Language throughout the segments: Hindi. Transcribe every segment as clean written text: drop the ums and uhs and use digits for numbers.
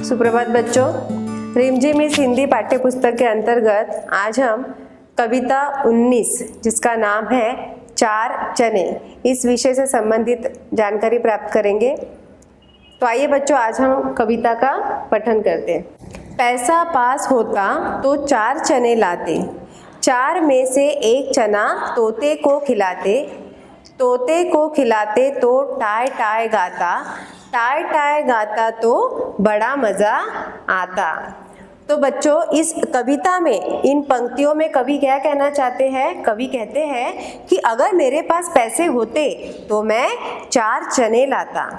सुप्रभात बच्चों, रिमझिम इस हिंदी पाठ्य पुस्तक के अंतर्गत आज हम कविता 19 जिसका नाम है चार चने, इस विषय से संबंधित जानकारी प्राप्त करेंगे। तो आइए बच्चों, आज हम कविता का पठन करते हैं। पैसा पास होता तो चार चने लाते, चार में से एक चना तोते को खिलाते, तोते को खिलाते तो टाय टाय गाता, टाय टाय गाता तो बड़ा मज़ा आता। तो बच्चों, इस कविता में इन पंक्तियों में कवि क्या कहना चाहते हैं? कवि कहते हैं कि अगर मेरे पास पैसे होते तो मैं चार चने लाता,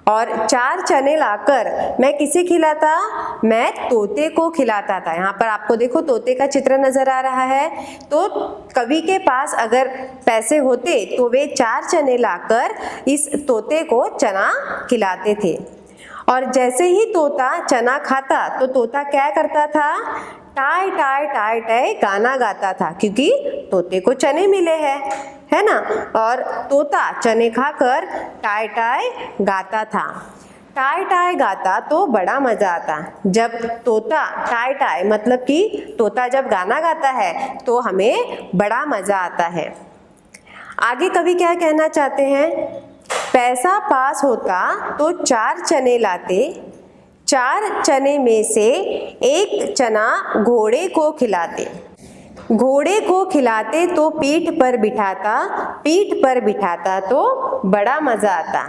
और चार चने लाकर मैं किसे खिलाता? मैं तोते को खिलाता था। यहाँ पर आपको देखो तोते का चित्र नजर आ रहा है। तो कवि के पास अगर पैसे होते तो वे चार चने लाकर इस तोते को चना खिलाते थे। और जैसे ही तोता चना खाता तो तोता क्या करता था? टाय टाय टाय टाय गाना गाता था, क्योंकि तोते को चने मिले हैं, है ना। और तोता चने खाकर टाय टाय गाता था। टाय टाय गाता तो बड़ा मजा आता। जब तोता टाय टाय मतलब कि तोता जब गाना गाता है तो हमें बड़ा मजा आता है। आगे कवि क्या कहना चाहते हैं? पैसा पास होता तो चार चने लाते, चार चने में से एक चना घोड़े को खिलाते, घोड़े को खिलाते तो पीठ पर बिठाता, पीठ पर बिठाता तो बड़ा मजा आता।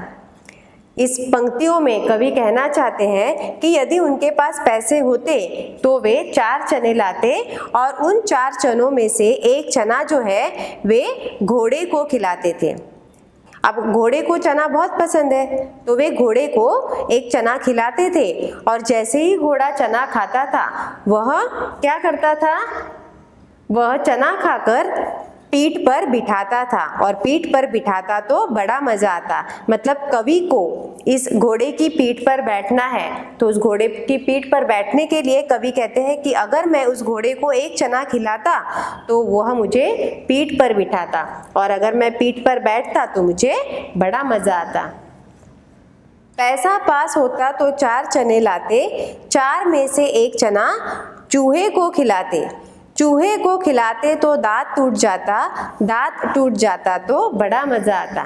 इस पंक्तियों में कवि कहना चाहते हैं कि यदि उनके पास पैसे होते तो वे चार चने लाते, और उन चार चनों में से एक चना जो है वे घोड़े को खिलाते थे। अब घोड़े को चना बहुत पसंद है तो वे घोड़े को एक चना खिलाते थे, और जैसे ही घोड़ा चना खाता था वह क्या करता था? वह चना खाकर पीठ पर बिठाता था, और पीठ पर बिठाता तो बड़ा मजा आता। मतलब कवि को इस घोड़े की पीठ पर बैठना है, तो उस घोड़े की पीठ पर बैठने के लिए कवि कहते हैं कि अगर मैं उस घोड़े को एक चना खिलाता तो वह मुझे पीठ पर बिठाता, और अगर मैं पीठ पर बैठता तो मुझे बड़ा मजा आता। पैसा पास होता तो चार चने लाते, चार में से एक चना चूहे को खिलाते, चूहे को खिलाते तो दांत टूट जाता, दांत टूट जाता तो बड़ा मजा आता।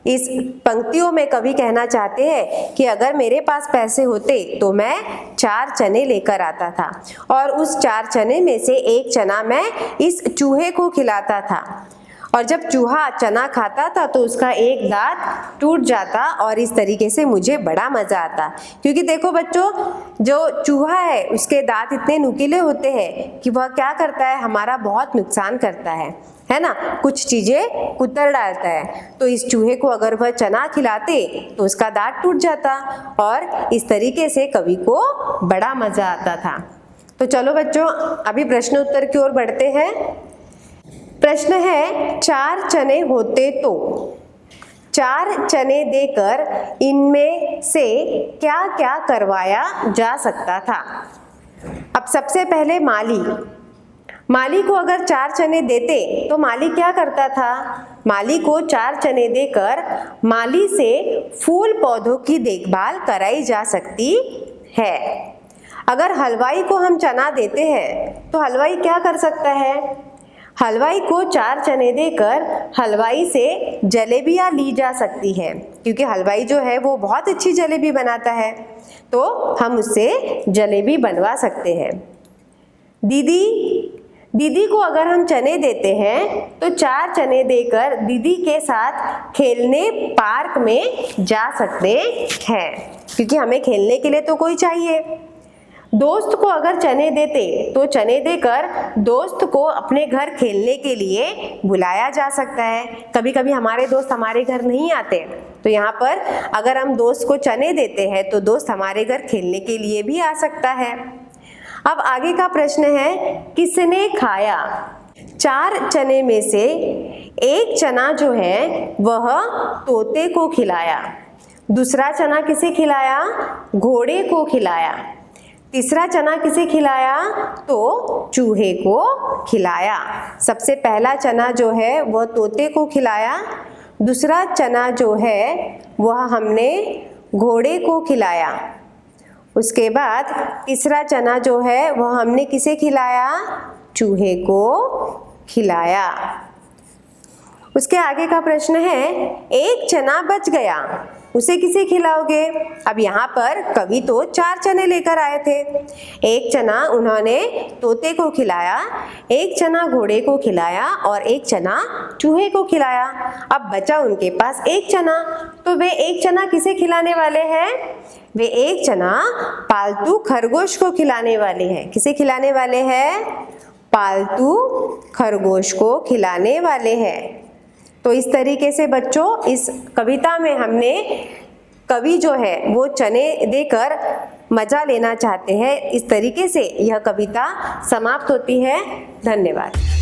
इस पंक्तियों में कवि कहना चाहते हैं कि अगर मेरे पास पैसे होते तो मैं चार चने लेकर आता था, और उस चार चने में से एक चना मैं इस चूहे को खिलाता था, और जब चूहा चना खाता था तो उसका एक दांत टूट जाता, और इस तरीके से मुझे बड़ा मजा आता। क्योंकि देखो बच्चों, जो चूहा है उसके दांत इतने नुकीले होते हैं कि वह क्या करता है? हमारा बहुत नुकसान करता है ना। कुछ चीजें कुतर डालता है। तो इस चूहे को अगर वह चना खिलाते तो उसका दांत टूट जाता, और इस तरीके से कवि को बड़ा मजा आता था। तो चलो बच्चों, अभी प्रश्न उत्तर की ओर बढ़ते हैं। प्रश्न है, चार चने होते तो चार चने देकर इनमें से क्या क्या करवाया जा सकता था? अब सबसे पहले माली को अगर चार चने देते तो माली क्या करता था? माली को चार चने देकर माली से फूल पौधों की देखभाल कराई जा सकती है। अगर हलवाई को हम चना देते हैं तो हलवाई क्या कर सकता है? हलवाई को चार चने देकर हलवाई से जलेबियाँ ली जा सकती है, क्योंकि हलवाई जो है वो बहुत अच्छी जलेबी बनाता है, तो हम उससे जलेबी बनवा सकते हैं। दीदी को अगर हम चने देते हैं तो चार चने देकर दीदी के साथ खेलने पार्क में जा सकते हैं, क्योंकि हमें खेलने के लिए तो कोई चाहिए। दोस्त को अगर चने देते तो चने देकर दोस्त को अपने घर खेलने के लिए बुलाया जा सकता है। कभी कभी हमारे दोस्त हमारे घर नहीं आते, तो यहाँ पर अगर हम दोस्त को चने देते हैं तो दोस्त हमारे घर खेलने के लिए भी आ सकता है। अब आगे का प्रश्न है, किसने खाया? चार चने में से एक चना जो है वह तोते को खिलाया, दूसरा चना किसे खिलाया? घोड़े को खिलाया, तीसरा चना किसे खिलाया? तो चूहे को खिलाया। सबसे पहला चना जो है वह तोते को खिलाया, दूसरा चना जो है वह हमने घोड़े को खिलाया, उसके बाद तीसरा चना जो है वो हमने किसे खिलाया? चूहे को खिलाया। उसके आगे का प्रश्न है, एक चना बच गया, उसे किसे खिलाओगे? अब यहाँ पर कवि तो 4 चने लेकर आए थे। एक चना उन्होंने तोते को खिलाया, एक चना घोड़े को खिलाया और एक चना चूहे को खिलाया। अब बचा उनके पास एक चना, तो वे एक चना किसे खिलाने वाले हैं? वे एक चना पालतू खरगोश को खिलाने वाले हैं। किसे खिलाने वाले हैं? पालतू खरगोश को खिलाने वाले हैं। तो इस तरीके से बच्चों इस कविता में हमने कवि जो है वो चने देकर मजा लेना चाहते हैं। इस तरीके से यह कविता समाप्त होती है। धन्यवाद।